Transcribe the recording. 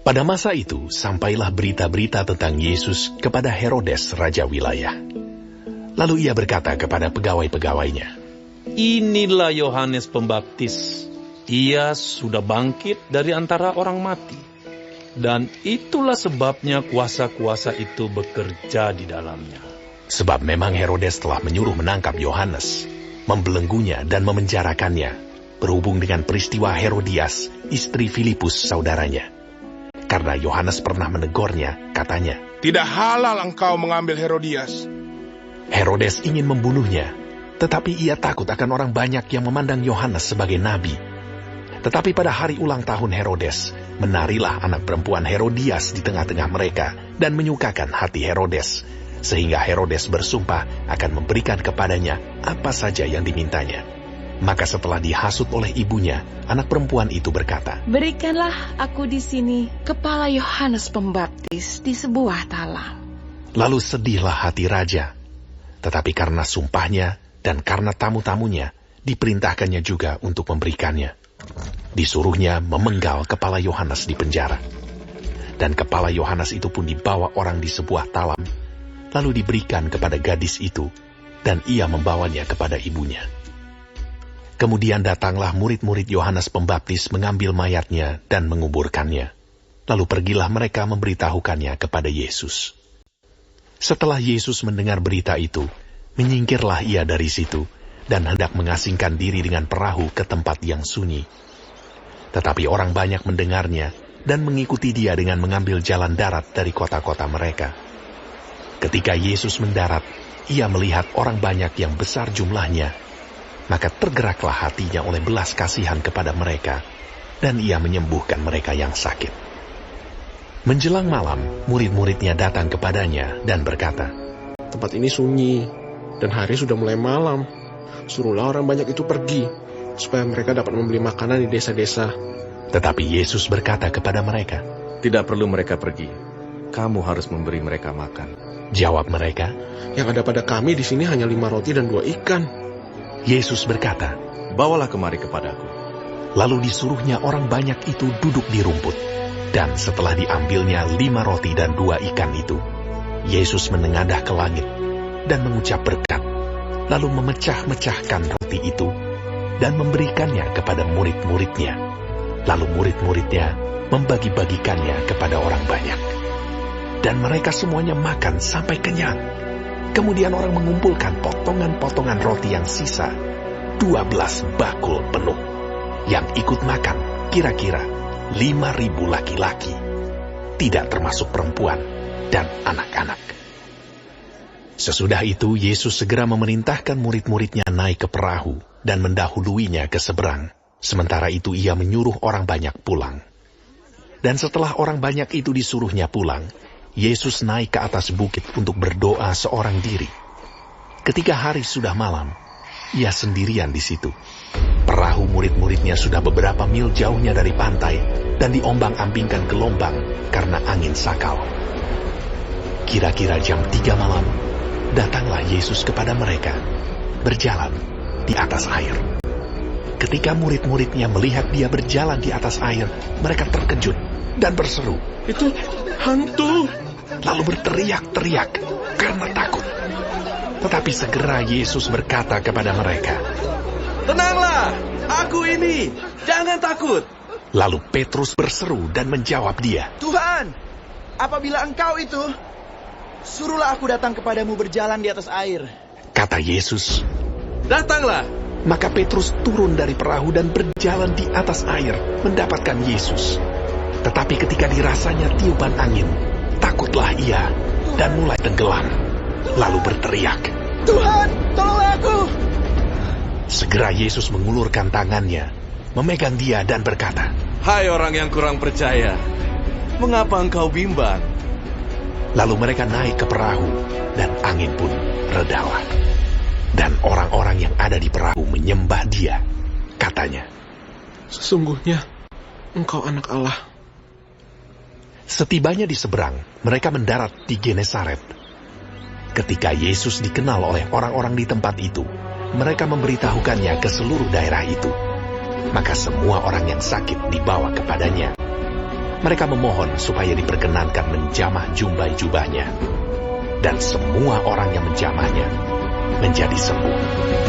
Pada masa itu, sampailah berita-berita tentang Yesus kepada Herodes, raja wilayah. Lalu ia berkata kepada pegawai-pegawainya, "Inilah Yohanes Pembaptis. Ia sudah bangkit dari antara orang mati. Dan itulah sebabnya kuasa-kuasa itu bekerja di dalamnya." Sebab memang Herodes telah menyuruh menangkap Yohanes, membelenggunya dan memenjarakannya, berhubung dengan peristiwa Herodias, istri Filipus saudaranya. Karena Yohanes pernah menegurnya, katanya, "Tidak halal engkau mengambil Herodias." Herodes ingin membunuhnya, tetapi ia takut akan orang banyak yang memandang Yohanes sebagai nabi. Tetapi pada hari ulang tahun Herodes, menarilah anak perempuan Herodias di tengah-tengah mereka dan menyukakan hati Herodes, sehingga Herodes bersumpah akan memberikan kepadanya apa saja yang dimintanya. Maka setelah dihasut oleh ibunya, anak perempuan itu berkata, "Berikanlah aku di sini kepala Yohanes Pembaptis di sebuah talam." Lalu sedihlah hati raja. Tetapi karena sumpahnya dan karena tamu-tamunya, diperintahkannya juga untuk memberikannya. Disuruhnya memenggal kepala Yohanes di penjara. Dan kepala Yohanes itu pun dibawa orang di sebuah talam, lalu diberikan kepada gadis itu, dan ia membawanya kepada ibunya. Kemudian datanglah murid-murid Yohanes Pembaptis mengambil mayatnya dan menguburkannya. Lalu pergilah mereka memberitahukannya kepada Yesus. Setelah Yesus mendengar berita itu, menyingkirlah ia dari situ, dan hendak mengasingkan diri dengan perahu ke tempat yang sunyi. Tetapi orang banyak mendengarnya, dan mengikuti dia dengan mengambil jalan darat dari kota-kota mereka. Ketika Yesus mendarat, ia melihat orang banyak yang besar jumlahnya, maka tergeraklah hatinya oleh belas kasihan kepada mereka, dan ia menyembuhkan mereka yang sakit. Menjelang malam, murid-muridnya datang kepadanya dan berkata, "Tempat ini sunyi, dan hari sudah mulai malam. Suruhlah orang banyak itu pergi, supaya mereka dapat membeli makanan di desa-desa." Tetapi Yesus berkata kepada mereka, "Tidak perlu mereka pergi. Kamu harus memberi mereka makan." Jawab mereka, "Yang ada pada kami di sini hanya 5 roti dan 2 ikan." Yesus berkata, "Bawalah kemari kepadaku." Lalu disuruhnya orang banyak itu duduk di rumput. Dan setelah diambilnya 5 roti dan 2 ikan itu, Yesus menengadah ke langit dan mengucap berkat, lalu memecah-mecahkan roti itu dan memberikannya kepada murid-muridnya. Lalu murid-muridnya membagi-bagikannya kepada orang banyak. Dan mereka semuanya makan sampai kenyang. Kemudian orang mengumpulkan potongan-potongan roti yang sisa, 12 bakul penuh. Yang ikut makan kira-kira 5.000 laki-laki, tidak termasuk perempuan dan anak-anak. Sesudah itu Yesus segera memerintahkan murid-muridnya naik ke perahu dan mendahuluinya ke seberang. Sementara itu ia menyuruh orang banyak pulang. Dan setelah orang banyak itu disuruhnya pulang, Yesus naik ke atas bukit untuk berdoa seorang diri. Ketika hari sudah malam, ia sendirian di situ. Perahu murid-muridnya sudah beberapa mil jauhnya dari pantai dan diombang-ambingkan gelombang karena angin sakal. Kira-kira jam 3 malam, datanglah Yesus kepada mereka, berjalan di atas air. Ketika murid-muridnya melihat dia berjalan di atas air, mereka terkejut dan berseru, "Itu hantu!" Lalu berteriak-teriak karena takut. Tetapi segera Yesus berkata kepada mereka, "Tenanglah, aku ini, jangan takut." Lalu Petrus berseru dan menjawab dia, "Tuhan, apabila engkau itu, suruhlah aku datang kepadamu berjalan di atas air." Kata Yesus, "Datanglah." Maka Petrus turun dari perahu dan berjalan di atas air mendapatkan Yesus. Tetapi ketika dirasanya tiupan angin, takutlah ia dan mulai tenggelam. Lalu berteriak, "Tuhan, tolonglah aku!" Segera Yesus mengulurkan tangannya, memegang dia dan berkata, "Hai orang yang kurang percaya, mengapa engkau bimbang?" Lalu mereka naik ke perahu dan angin pun redalah. Dan orang-orang yang ada di perahu menyembah dia. Katanya, "Sesungguhnya engkau anak Allah." Setibanya di seberang, mereka mendarat di Genesaret. Ketika Yesus dikenal oleh orang-orang di tempat itu, mereka memberitahukannya ke seluruh daerah itu. Maka semua orang yang sakit dibawa kepadanya. Mereka memohon supaya diperkenankan menjamah jumbai jubahnya. Dan semua orang yang menjamahnya menjadi sembuh.